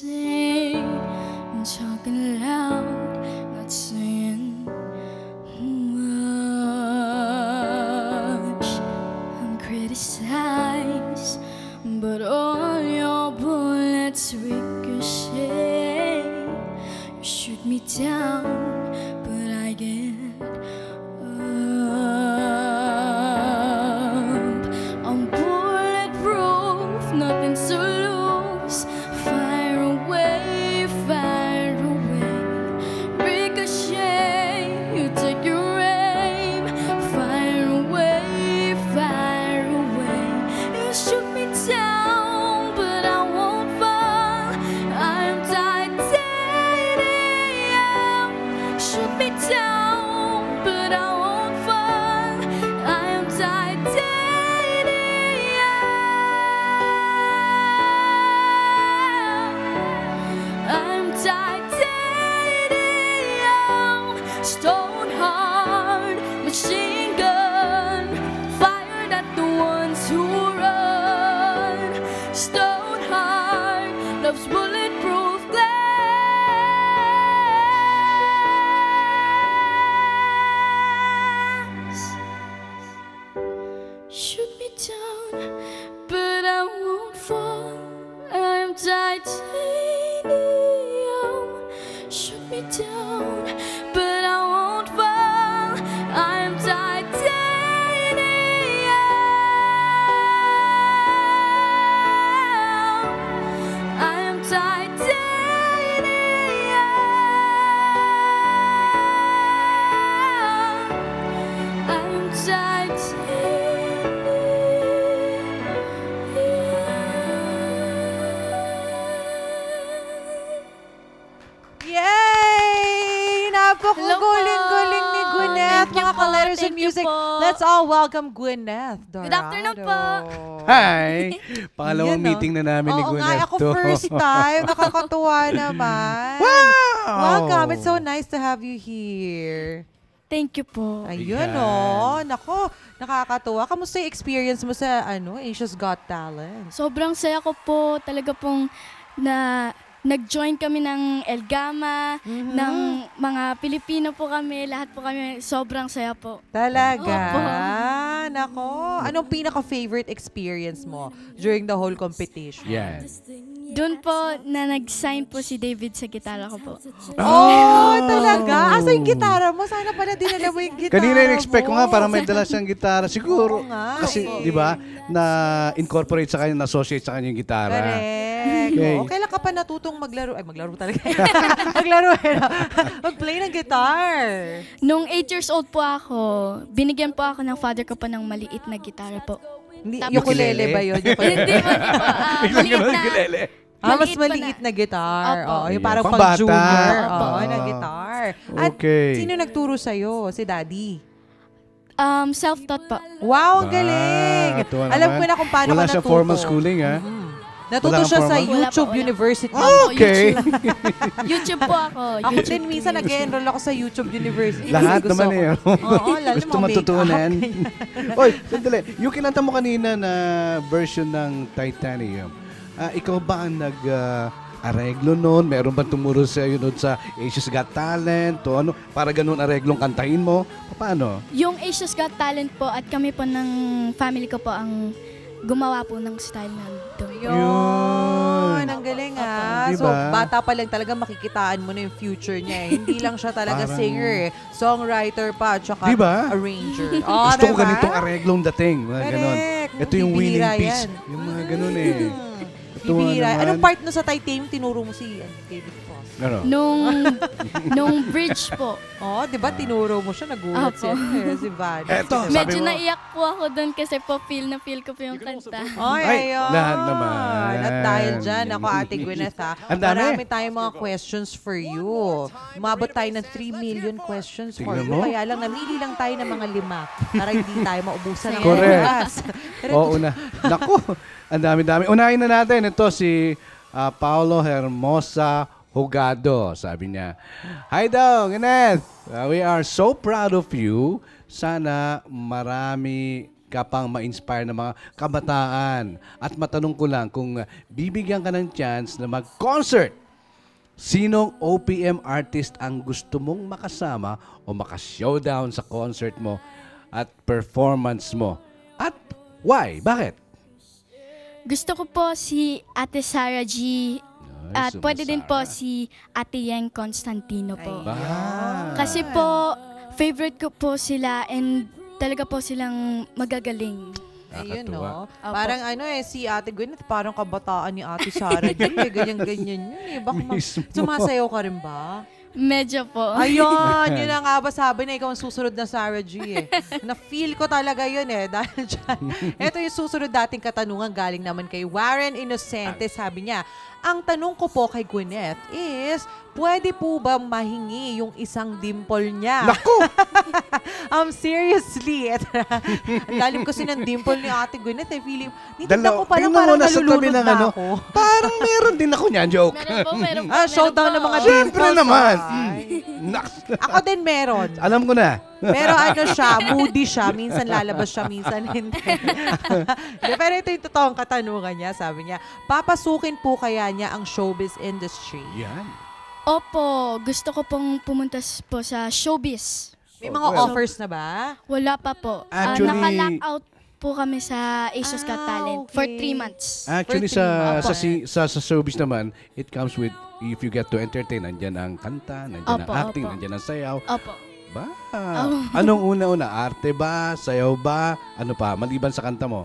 sing, I'm talking loud, not saying much. I'm criticized, but all your bullets ricochet. You shoot me down, but I get up. I'm bulletproof, nothing to lose. Fire away, fire away. Ricochet, you take your aim. Fire away, fire away. You shoot me down, but I won't fall. I am titanium. Shoot me down, but I won't fall. I am titanium. I'm titanium. Stone hard machine gun fired at the ones who run. Stone hard loves bulletproof glass. Shoot me down, but I won't fall. I'm titanium. Shoot me down, but I won't fall. I'm titanium. I'm titanium. I'm titanium. Yay! Napakaguling-guling ni Gwyneth. Thank you Mga po, ka-letters thank and you music. po. Let's all welcome Gwyneth Dorado. Good afternoon po. Hi! Pangalawang Yan, no? meeting na namin ni Oo nga, Gwyneth ako to. first time. Nakakatuwa naman. Wow! Welcome. It's so nice to have you here. Thank you po. Ayun, Ayan. oh. Nako, nakakatuwa. Kamusta yung experience mo sa Asia's Got Talent? Sobrang saya ko po. Talaga pong nag-join kami ng El Gama, ng mga Pilipino po kami. Lahat po kami. Sobrang saya po. Talaga? Opo. Nako. Anong pinaka-favorite experience mo during the whole competition? Yan. Doon po na nag-sign po si David sa gitara ko po. Oh, talaga? Asa yung gitara mo? Sana pala dinala mo yung gitara Kanina in-expect ko mo. nga para may dala siyang gitara. Siguro. Oo nga, Kasi, eh. di ba, na-incorporate sa kanya, na-associate sa kanya yung gitara. Correct. Okay. Oo, kailan ka pa natutong maglaro? Ay, maglaro talaga. Maglaro. Mag-play ng guitar. Nung 8 years old po ako, binigyan po ako ng father ko pa ng maliit na gitara po. Hindi, Tapos- ukulele ba yun? Hindi po, hindi po. Biglang Maliit ganun, na. ukulele. Mas Maliit pa maliit na guitar. Opo. Oo, yung Ayan, parang pang bata. pang-junior. Opo. Oo, na guitar. At Okay. sino nagturo sa'yo? Si Daddy? Self-taught po. Wow, ang galing! tuwa Alam naman. ko na kung paano Wala ka siya natuto. formal schooling, ha? Natuto Wala kang siya sa formal? YouTube Wala. University. Okay. YouTube po ako. Ako YouTube. din, minsan nag-enroll ako sa YouTube University. Lahat Gusto naman ko. eh. Oo, lalo Gusto mga matutunan. make-up. Oy, sandali. Yung kinanta mo kanina na version ng Titanium, ikaw ba ang nag-areglo noon? Meron ba tumuro sa sa Asia's Got Talent? O ano, para ganun areglong kantahin mo? Paano? Yung Asia's Got Talent po at kami po ng family ko po ang gumawa po ng style na doon. Yun, ang galing ha. Diba? So, bata pa lang talaga makikitaan mo na yung future niya eh. Hindi lang siya talaga Parang- singer eh. Songwriter pa, tsaka Diba? arranger. Oh, Gusto ko diba? ganitong areglong dating. Mga ganon. Correct. Ito yung winning Bibihira piece. yan. Yung mga ganon eh. Ito Bibihira. naman. Anong part no sa Titanium tinuro mo si David Foss? Ano? Nung bridge po. Oh, di ba tinuro mo siya? Nagulat Opo. siya. Si Van. Eto, sabi Medyo mo. naiyak po ako doon kasi po feel ko po yung kanta. Ay, ayun. lahat naman. At dahil dyan, ako Ate Gwyneth ha, Ang dami. marami tayong mga questions for you. Umabot tayo ng 3 million questions for Tingnan you. mo. Kaya lang, namili lang tayo ng mga 5 para hindi tayo maubusan ng Correct. oras. Oo, una. Naku, ang dami-dami. Unahin na natin. Ito si Paulo Hermosa Hugado. Sabi niya, hi daw, Gwyneth. We are so proud of you. Sana marami ka pang ma-inspire ng mga kabataan. At matanong ko lang, kung bibigyan ka ng chance na mag-concert, sinong OPM artist ang gusto mong makasama o maka-showdown sa concert mo at performance mo? At why? Bakit? Gusto ko po si Ate Sarah G. At pwede din po si Ate Yeng Constantino po. Kasi po, favorite ko po sila and talaga po silang magagaling. Ayun, no? Opo. Parang si Ate Gwyneth, parang kabataan ni Ate Sarah G. Ganyan-ganyan yun eh. Baka Mismo. sumasayaw ka rin ba? Medyo po. Ayun, yun na nga ba sabi na ikaw ang susunod na Sarah G eh. Na-feel ko talaga yun eh. Dahil dyan, ito yung susunod dating katanungan galing naman kay Warren Innocente. Sabi niya, ang tanong ko po kay Gwyneth is, pwede po ba mahingi yung isang dimple niya? Naku! Seriously. Ang lalim kasi ng dimple ni Ate Gwyneth eh. Feeling, Dalaw- ko parang tingnan mo, parang nasa tabi nalulunod ng na ano. ako. Parang meron din ako niyan, joke. Meron po. Showdown ng mga Siyempre dimples. naman. Ay. Naks. Ako din meron. Alam ko na. Pero siya, moody siya. Minsan lalabas siya, minsan hindi. Pero ito yung totoong katanungan niya. Sabi niya, papasukin po kaya niya ang showbiz industry? Yan. Opo, gusto ko pong pumunta po sa showbiz. May mga Well, offers na ba? Wala pa po. Actually- Naka-lockout po kami sa Asia's Got Talent for okay. 3 months. Actually, For sa showbiz naman, it comes with, if you get to entertain, nandyan ang kanta, nandyan ang Opo, acting, opo. nandyan ang sayaw. Opo. Ba? Anong una-una? Arte ba? Sayaw ba? Ano pa? Maliban sa kanta mo?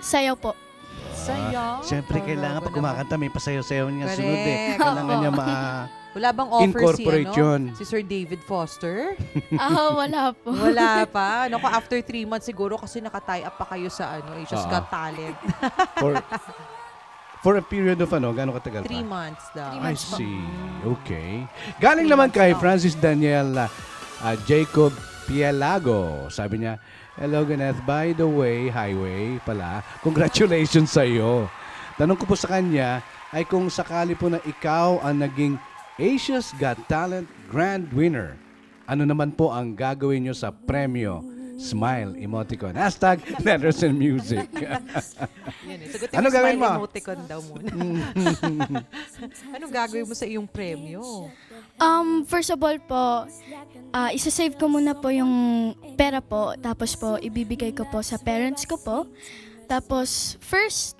Sayaw po. Saya. Siyempre, kailangan pag kumakanta, may pasayaw-sayaw niya Correct. sunod eh. Kailangan niya Wala bang offer Incorporate yun. si Sir David Foster? Wala po. Wala pa. Naku, after 3 months siguro kasi naka-tie up pa kayo sa Asia's Oo. Got Talent. for a period of gano'ng katagal 3 pa? months daw. I see. Okay. Galing naman kay Francis Daniel Jacob Pielago. Sabi niya, hello, Gwyneth. By the way, highway pala, congratulations sa iyo. Tanong ko po sa kanya ay kung sakali po na ikaw ang naging Asia's Got Talent Grand Winner, ano naman po ang gagawin nyo sa premyo? Smile emoticon. Hashtag Nelson Music. Yan eh. Sagutin Anong gagawin smile mo? emoticon daw muna. Anong gagawin mo sa iyong premyo? First of all po, isa-save ko muna po yung pera po. Tapos po, ibibigay ko po sa parents ko po. Tapos, first,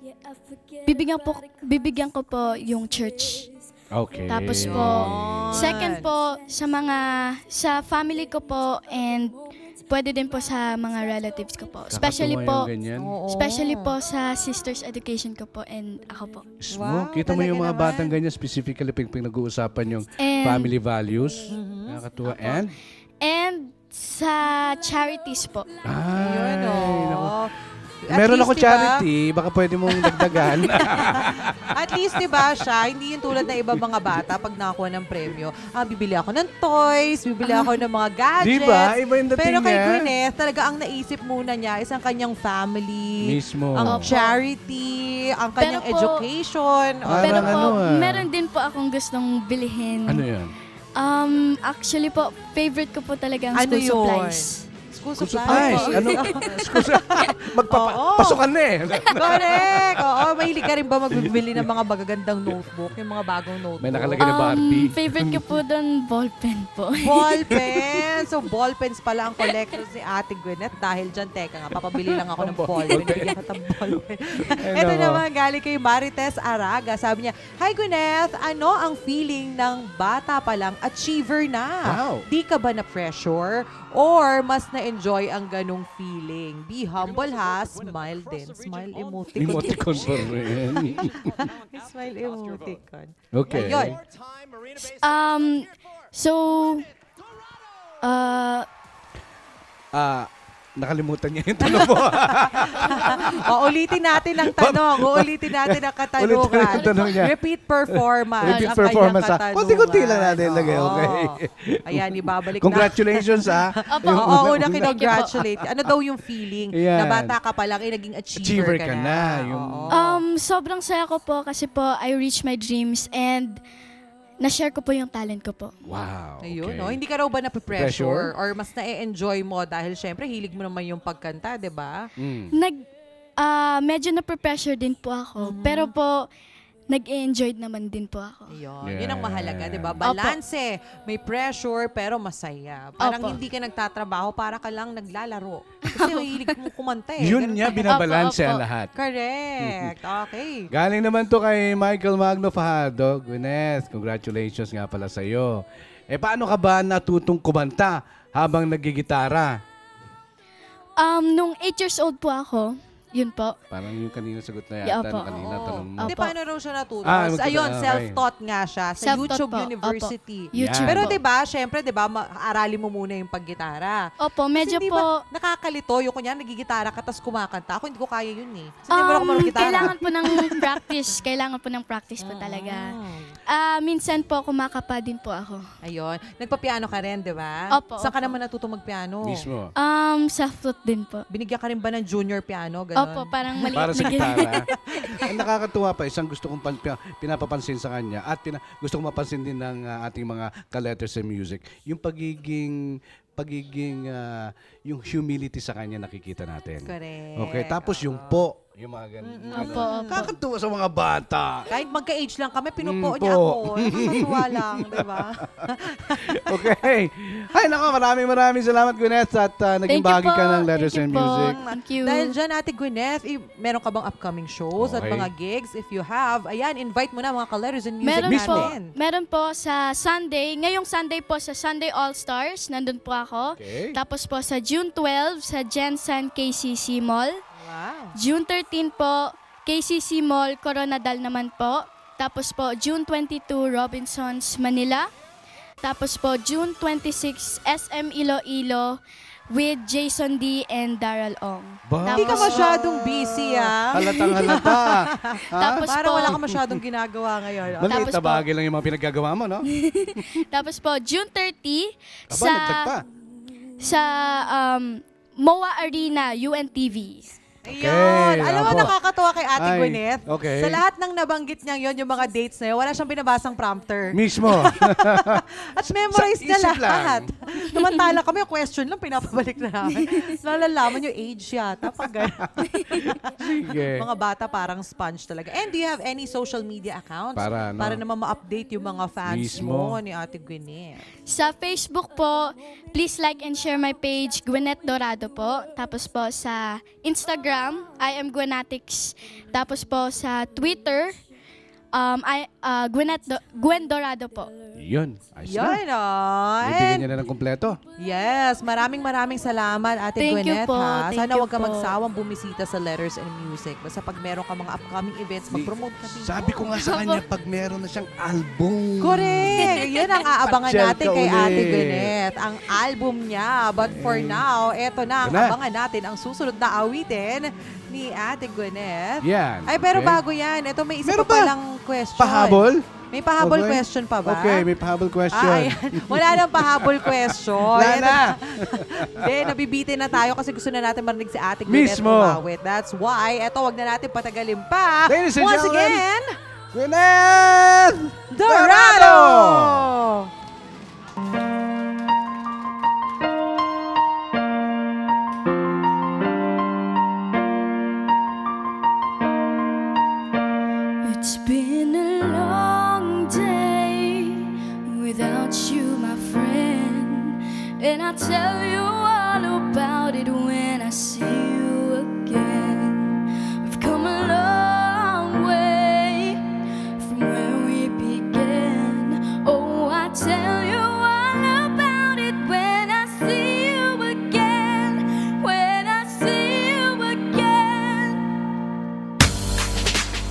bibigyan ko po yung church. Okay. Tapos po, second po, sa family ko po and pwede din po sa mga relatives ko po. Especially Kakatuwa po, yung ganyan. Oo. especially po sa sisters education ko po and ako po. Wow, Wow, kita mo yung talaga mga naman. batang ganyan, specifically pag nag-uusapan yung And- family values. Nakakatuwa. And? And sa charities po. Yun, Ay, At meron least, ako diba, charity, baka pwede mong dagdagan. At least, di ba siya, hindi yung tulad ng iba mga bata pag nakakuha ng premyo. Bibili ako ng toys, bibili ako ng mga gadgets. Di ba? Iba yung dating Pero kay niya. Gwyneth, talaga ang naisip muna niya is ang kanyang family, Mismo. ang Opo. charity, ang kanyang Pero po- education. Parang Pero po, ano, meron din po akong gustong bilhin. Ano yan? Actually po, favorite ko po talaga ang Ano school yun? supplies. School Kung supplies. supplies. Ano? Oo. Pasukan na eh. Correct. Oo, mahilig ka rin ba magbibili ng mga magagandang notebook, yung mga bagong notebook? May nakalagay na Barbie. Favorite ko po doon, ballpen po. Ballpen. So, ballpens pala ang collections ni Ate Gwyneth. Dahil dyan, teka nga, papabili lang ako ng ballpen. Bigyan ka ng ballpen. Ito nako. naman, galing kay Marites Araga. Sabi niya, Hi Gwyneth, ano ang feeling ng bata pa lang achiever na? Wow. Di ka ba na-pressure? Or mas na-enjoy ang ganong feeling? Be humble ha, smile din. Smile emoticon. Emoticon pa rin. Smile emoticon. Okay. Ayun. So, Nakalimutan niya yung tanong mo. Ulitin natin ang tanong. Uulitin natin ang katanungan. Ulitin natin ang tanong niya. Repeat performance. Repeat ang performance, kanyang ha? katanungan. Kunti-kunti lang natin lagay, Oo. okay? Ayan, ibabalik Congratulations, ha? Oo, una kinongratulate. Ano daw yung feeling na Yan. bata ka pa lang, naging achiever ka na. Yung- Oo. sobrang saya ko po kasi po I reached my dreams and na-share ko po yung talent ko po. Wow. Ayun, Okay. no? Hindi ka raw ba Pressure? nape-pressure? Or mas na-enjoy mo dahil syempre hilig mo naman yung pagkanta, di ba? Medyo na-pressure din po ako. Pero po, nag-enjoy naman din po ako. Ayun. Yun ang mahalaga, di ba? Opo. Balance, may pressure pero masaya. Parang Opo. hindi ka nagtatrabaho, para ka lang naglalaro. Kasi hilig mo kumanta eh. Yun Ganun niya, ka. binabalanse Opo, ang opo. lahat. Correct. Okay. Galing naman to kay Michael Magno Fajardo. Gwyneth, congratulations nga pala sa iyo. Paano ka ba natutong kumanta habang nagigitara? Nung 8 years old po ako, yun po. Parang yung kanina sagot na Yeah, yata, opo. nung kanina tanong mo. Hindi, Opo. paano raw siya natuto? Okay. Ayun, self-taught nga siya sa Self-taught YouTube po. University. Opo. YouTube Pero po. 'di ba, syempre 'di ba, aralin mo muna yung paggitara. Opo, medyo Kasi di ba, po... nakakalito yung kunya nagigitara ka tapos kumakanta. Ako hindi ko kaya yun eh. Kasi hindi mo ako marunong gitara. Kailangan po ng practice. Kailangan po ng practice po talaga. Minsan po, kumakapa din po ako. Ayun. Nagpa-piano ka rin, 'di ba? Opo, Saan ka opo. naman natuto magpiano? Mismo. Sa flute din po. Binigyan ka rin ba ng junior piano? Ganon? Opo, parang maliit Para sa na gitara. Ang nakakatuwa pa, isang gusto kong pinapapansin sa kanya at gusto kong mapansin din ng ating mga ka-letters and music, yung pagiging yung humility sa kanya nakikita natin. Correct. Okay, tapos yung po, yung mga ganun. Opo, opo. Kakatuwa sa mga bata. Kahit magka-age lang kami, pinupo niya po. ako. Nakakatuwa lang, di ba? Okay. Ay, nako, maraming salamat, Gwyneth, at naging Thank you bahagi po. ka ng letters Thank and you po. music. Thank you. Dahil dyan, Ate Gwyneth, meron ka bang upcoming shows at Okay. mga gigs? If you have, ayan, invite mo na mga ka-letters and music Meron Mismo. po, natin. meron po sa Sunday. Ngayong Sunday po sa Sunday All-Stars, nandun po ako. Okay. Tapos po sa June 12 sa Jensen KCC Mall. Wow. June 13 po, KCC Mall, Coronadal naman po. Tapos po, June 22, Robinsons, Manila. Tapos po, June 26, SM Iloilo with Jason D. and Daryl Ong. Ba? Hindi ka Tapos- masyadong busy, ah. Halatang halata. Tapos Parang po, wala ka masyadong ginagawa ngayon. ah. Maliit Tapos na po- bagay lang yung mga pinaggagawa mo, no? tapos po, June 30 Aba, nagtag pa. sa MOA Arena, UNTV. Ayun. Alam mo, apo. nakakatuwa kay Ate Ay, Gwyneth. okay. Sa lahat ng nabanggit niya yon, yung mga dates na yun, wala siyang binabasang prompter. Mismo. At memorize Sa niya isip lahat. lang. Samantala kami, yung question lang, pinapabalik na namin. Nalalaman yung age yata. Pag gano'n. Sige. Mga bata parang sponge talaga. And do you have any social media accounts? Para, no? Para naman ma-update yung mga fans Mismo. mo ni Ate Gwyneth. Sa Facebook po, please like and share my page, Gwyneth Dorado po. Tapos po sa Instagram, I am Gwenatics. Tapos po sa Twitter, Gwen Dorado po. Yun. Ayos na. Yan, oh. Bibigyan And niya na ng kompleto. yes, maraming salamat, Ate Thank you Gwyneth. po, Ha? thank Sana you huwag ka po. magsawang bumisita sa Letters and Music. Basta pag meron ka mga upcoming events, mag-promote ka dito. Sabi ko nga sa kanya, pag meron na siyang album. Correct! Yan ang aabangan Pasyal natin ka kay uli. Ate Gwyneth. Ang album niya. But for now, eto na ang Ito na. abangan natin. Ang susunod na awitin ni Ate Gwyneth. Yan. Ay, pero okay. bago yan. Ito may isa Meron pa pa? palang question. Pahabol? May pahabol Okay. question pa ba? Okay, may pahabol question. Ayan. Wala nang pahabol question. Wala Yan na. Hindi, nabibitin na tayo kasi gusto na natin marinig si Ate Gwyneth Mismo. umawit. That's why, eto, wag na natin patagalin pa. Ladies and Once gentlemen, again, Gwyneth Dorado! It's been a long day without you, my friend. And I'll tell you all about it when I see you again. We've come a long way from where we began. Oh, I tell you all about it when I see you again. When I see you again.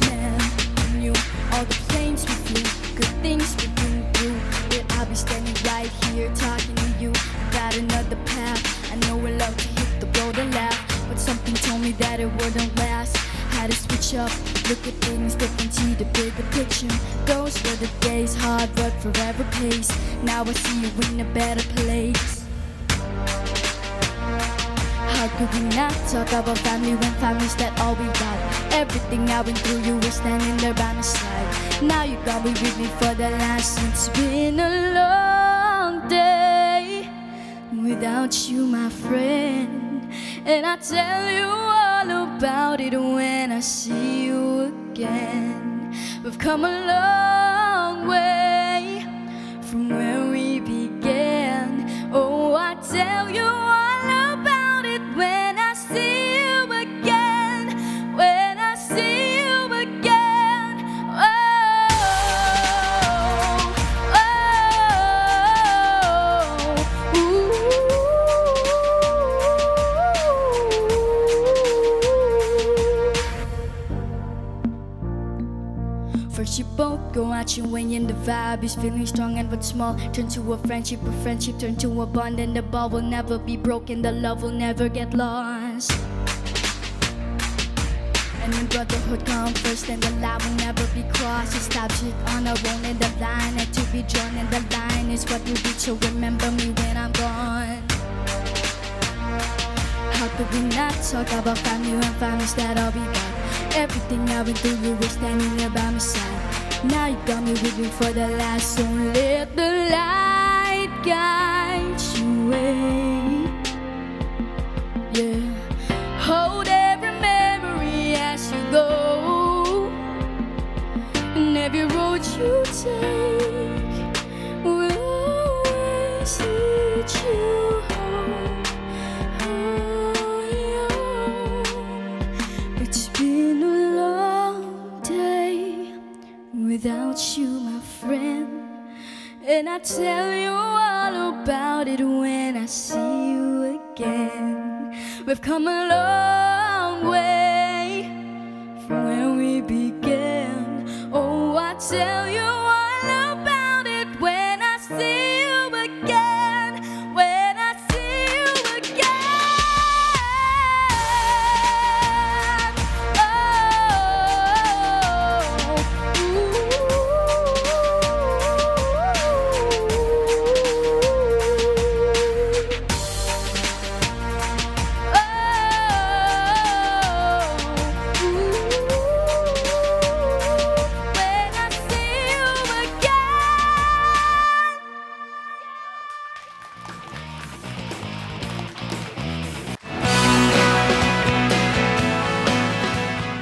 Man, I knew all the planes we flew, good things we've been through. But I'll be standing right here talking to you about another path. I know we love to hit the road and laugh, but something told me that it wouldn't last. Had to switch up, look at things different, see the bigger picture. Those were the days, hard but forever pace. Now I see you in a better place. How could we not talk about family when family's that all we got? Everything I went through, you were standing there by my side. Now you got me with me for the last. It's been a long day without you, my friend. And I tell you all about it when I see you again. We've come a long way from where we began. Oh, I tell you all about it when I see you again. When I see you again. Oh, oh, ooh. First you both go out your way and the vibe is feeling strong, and what's small turn to a friendship turn to a bond, and the ball will never be broken, the love will never get lost. And when brotherhood comes first, then the line will never be crossed. It stops it on our own, and the line had to be drawn, and the line is what you reach, so remember me when I'm gone. How could we not talk about family when family's that I'll be back? Everything I've been through, you were standing there by my side. Now you got me with me for the last, so let the light guide your way. Yeah, hold every memory as you go, and every road you take will always lead you home. Oh, it's been a long day without you, my friend, and I tell you all about it when I see you again. We've come a long way from where we began. Oh, I tell you all about it when I see you again. When I see you again. Oh, when I see you again.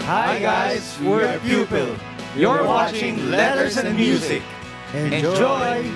Hi guys, we're Pupil. You're watching Letters and Music. Enjoy!